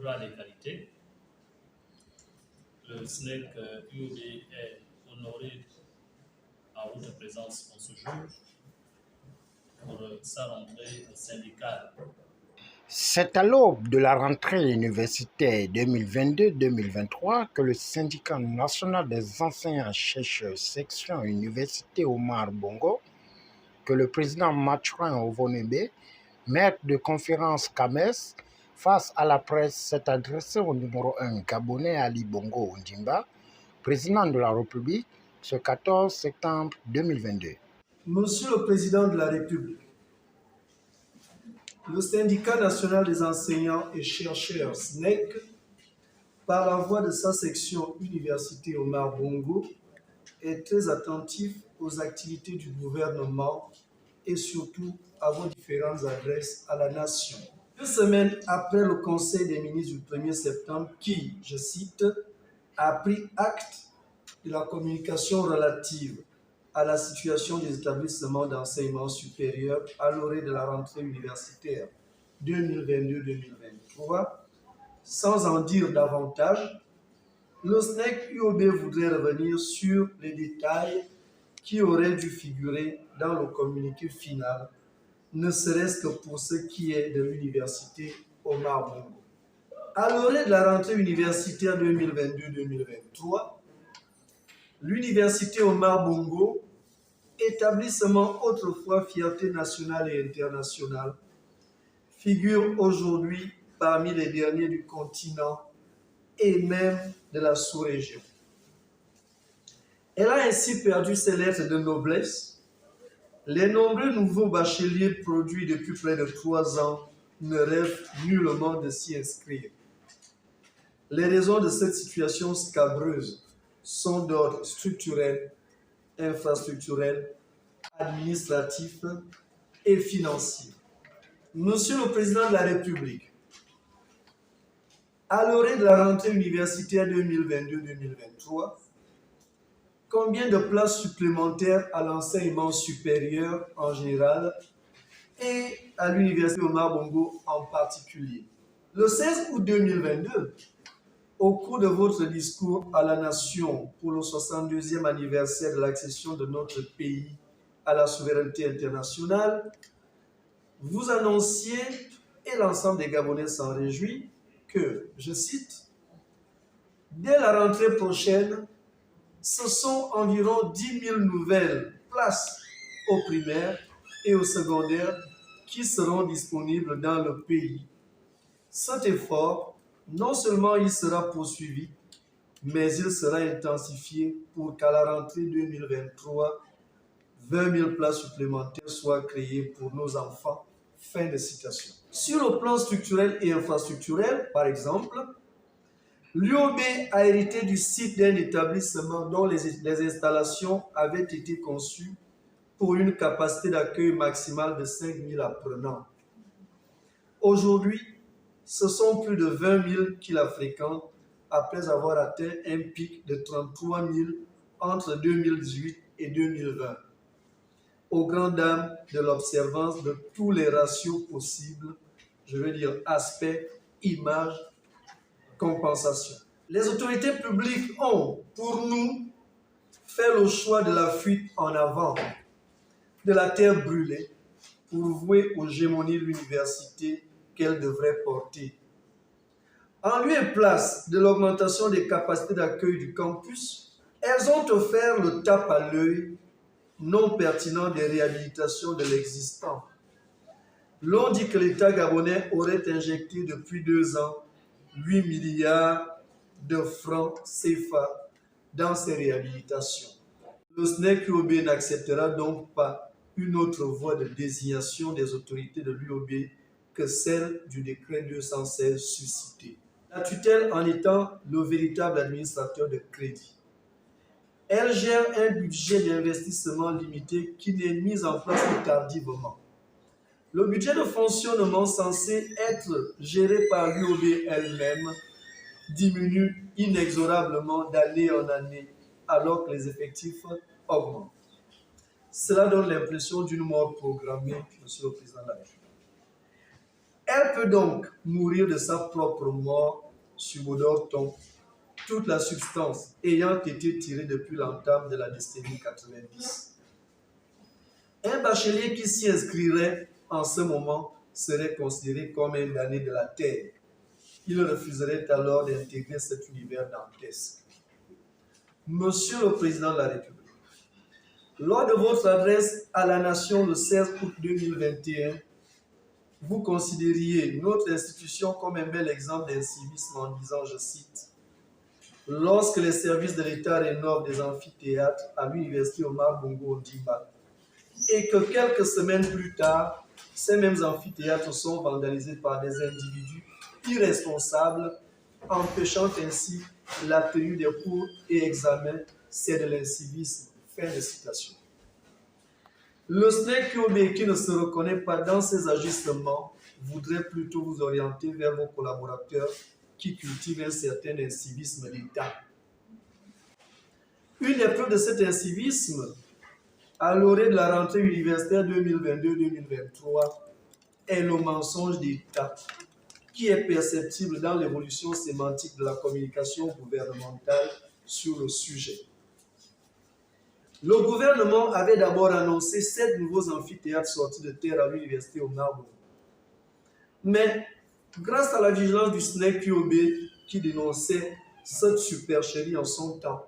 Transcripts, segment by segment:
droit à l'égalité. Le SNEC UOB est honoré à votre présence en ce jour pour sa rentrée syndicale. C'est à l'aube de la rentrée universitaire 2022-2023 que le syndicat national des enseignants-chercheurs section Université Omar Bongo, que le président Mathurin Ovonebe, maître de conférence CAMES, face à la presse, s'est adressé au numéro 1 gabonais Ali Bongo Ondimba, président de la République, ce 14 septembre 2022. Monsieur le Président de la République, le syndicat national des enseignants et chercheurs SNEC, par la voix de sa section Université Omar Bongo, est très attentif aux activités du gouvernement et surtout à vos différentes adresses à la nation. 2 semaines après le Conseil des ministres du 1er septembre qui, je cite, a pris acte de la communication relative à la situation des établissements d'enseignement supérieur à l'orée de la rentrée universitaire 2022-2023, sans en dire davantage, le SNEC UOB voudrait revenir sur les détails qui auraient dû figurer dans le communiqué final, ne serait-ce que pour ce qui est de l'université Omar Bongo. À l'orée de la rentrée universitaire 2022-2023, l'université Omar Bongo, établissement autrefois fierté nationale et internationale, figure aujourd'hui parmi les derniers du continent et même de la sous-région. Elle a ainsi perdu ses lettres de noblesse. Les nombreux nouveaux bacheliers produits depuis près de 3 ans ne rêvent nullement de s'y inscrire. Les raisons de cette situation scabreuse sont d'ordre structurel, infrastructurel, administratif et financier. Monsieur le Président de la République, à l'orée de la rentrée universitaire 2022-2023, combien de places supplémentaires à l'enseignement supérieur en général et à l'université Omar Bongo en particulier? Le 16 août 2022, au cours de votre discours à la nation pour le 62e anniversaire de l'accession de notre pays à la souveraineté internationale, vous annonciez, et l'ensemble des Gabonais s'en réjouit, que, je cite, « Dès la rentrée prochaine, ce sont environ 10 000 nouvelles places au primaire et au secondaire qui seront disponibles dans le pays. Cet effort, non seulement il sera poursuivi, mais il sera intensifié pour qu'à la rentrée 2023, 20 000 places supplémentaires soient créées pour nos enfants. » Fin de citation. Sur le plan structurel et infrastructurel, par exemple, l'UOB a hérité du site d'un établissement dont les installations avaient été conçues pour une capacité d'accueil maximale de 5 000 apprenants. Aujourd'hui, ce sont plus de 20 000 qui la fréquentent après avoir atteint un pic de 33 000 entre 2018 et 2020, aux grandes dames de l'observance de tous les ratios possibles, je veux dire aspect, image, compensation. Les autorités publiques ont, pour nous, fait le choix de la fuite en avant, de la terre brûlée, pour vouer aux gémonies de l'université qu'elle devrait porter. En lieu et place de l'augmentation des capacités d'accueil du campus, elles ont offert le tape à l'œil non pertinent des réhabilitations de l'existant. L'on dit que l'État gabonais aurait injecté depuis 2 ans 8 milliards de francs CFA dans ces réhabilitations. Le SNEC UOB n'acceptera donc pas une autre voie de désignation des autorités de l'UOB que celle du décret 216 suscité. La tutelle en étant le véritable administrateur de crédit. Elle gère un budget d'investissement limité qui n'est mis en place que tardivement. Le budget de fonctionnement censé être géré par l'UOB elle-même diminue inexorablement d'année en année alors que les effectifs augmentent. Cela donne l'impression d'une mort programmée, Monsieur le Président de la République. Elle peut donc mourir de sa propre mort, subodore-t-on, toute la substance ayant été tirée depuis l'entame de la décennie 90. Un bachelier qui s'y inscrirait en ce moment serait considéré comme un damné de la terre. Il refuserait alors d'intégrer cet univers dantesque. Monsieur le Président de la République, lors de votre adresse à la nation le 16 août 2021, vous considériez notre institution comme un bel exemple d'incivisme en disant, je cite, « Lorsque les services de l'État rénovent des amphithéâtres à l'université Omar Bongo Ondimba et que quelques semaines plus tard, ces mêmes amphithéâtres sont vandalisés par des individus irresponsables, empêchant ainsi la tenue des cours et examens, c'est de l'incivisme. » Fin de citation. Le SNEC QOB qui ne se reconnaît pas dans ses agissements voudrait plutôt vous orienter vers vos collaborateurs qui cultivent un certain incivisme d'État. Une des preuves de cet incivisme, à l'orée de la rentrée universitaire 2022-2023, est le mensonge d'État qui est perceptible dans l'évolution sémantique de la communication gouvernementale sur le sujet. Le gouvernement avait d'abord annoncé 7 nouveaux amphithéâtres sortis de terre à l'université Omar Bongo. Mais grâce à la vigilance du SNEC QOB qui dénonçait cette supercherie en son temps,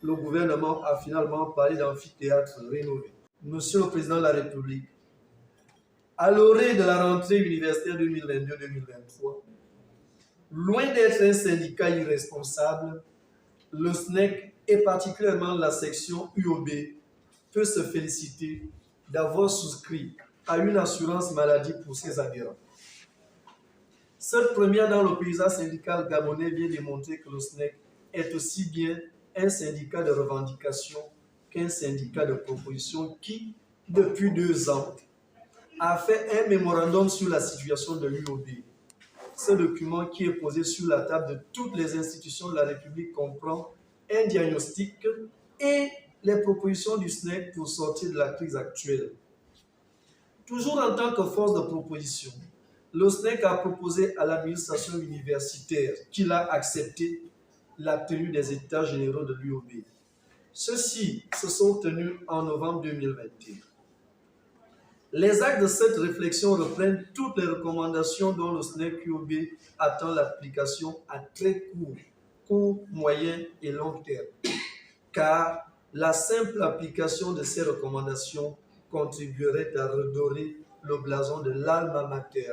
le gouvernement a finalement parlé d'amphithéâtres rénovés. Monsieur le Président de la République, à l'orée de la rentrée universitaire 2022-2023, loin d'être un syndicat irresponsable, le SNEC et particulièrement la section UOB peut se féliciter d'avoir souscrit à une assurance maladie pour ses adhérents. Cette première dans le paysage syndical gabonais vient démontrer que le SNEC est aussi bien un syndicat de revendication qu'un syndicat de proposition qui, depuis 2 ans, a fait un mémorandum sur la situation de l'UOB. Ce document qui est posé sur la table de toutes les institutions de la République comprend un diagnostic et les propositions du SNEC pour sortir de la crise actuelle. Toujours en tant que force de proposition, le SNEC a proposé à l'administration universitaire, qui l'a accepté, la tenue des états généraux de l'UOB. Ceux-ci se sont tenus en novembre 2021. Les actes de cette réflexion reprennent toutes les recommandations dont le SNEC QOB attend l'application à très court, moyen et long terme, car la simple application de ces recommandations contribuerait à redorer le blason de l'alma mater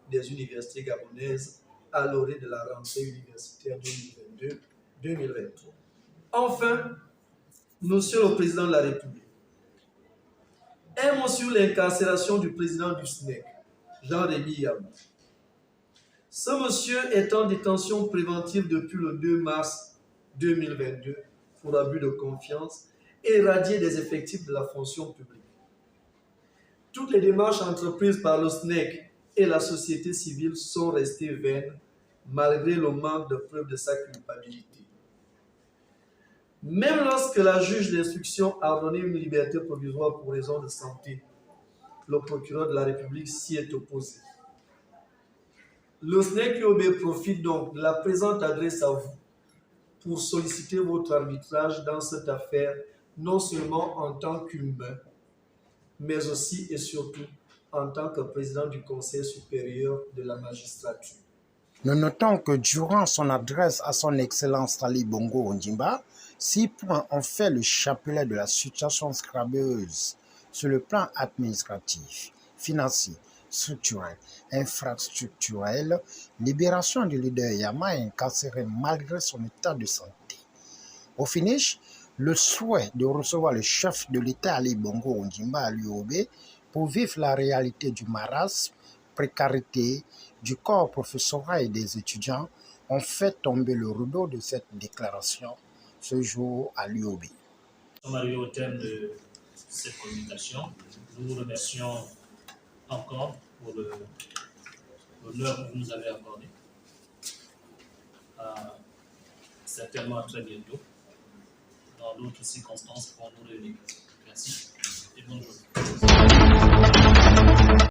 des universités gabonaises à l'orée de la rentrée universitaire 2022-2023. Enfin, Monsieur le Président de la République, un mot sur l'incarcération du président du SNEC, Jean-Rémy Yamou. Ce monsieur est en détention préventive depuis le 2 mars 2022 pour abus de confiance et radié des effectifs de la fonction publique. Toutes les démarches entreprises par le SNEC et la société civile sont restées vaines malgré le manque de preuves de sa culpabilité. Même lorsque la juge d'instruction a ordonné une liberté provisoire pour raison de santé, le procureur de la République s'y est opposé. Le SNEC QOB profite donc de la présente adresse à vous pour solliciter votre arbitrage dans cette affaire, non seulement en tant qu'humain, mais aussi et surtout en tant que président du Conseil supérieur de la magistrature. Nous notons que durant son adresse à son Excellence Ali Bongo Ondimba, 6 points ont fait le chapelet de la situation scrabeuse sur le plan administratif, financier, structurel, infrastructurel, libération du leader Yama incarcéré malgré son état de santé. Au finish, le souhait de recevoir le chef de l'État Ali Bongo Ondimba à l'UOB pour vivre la réalité du marasme, précarité, du corps professoral et des étudiants ont fait tomber le rideau de cette déclaration ce jour à l'UOB. Nous sommes arrivés au terme de cette communication. Nous vous remercions encore pour l'heure que vous nous avez accordée. Certainement à très bientôt, dans d'autres circonstances pour nous réunir. Merci et bonne journée.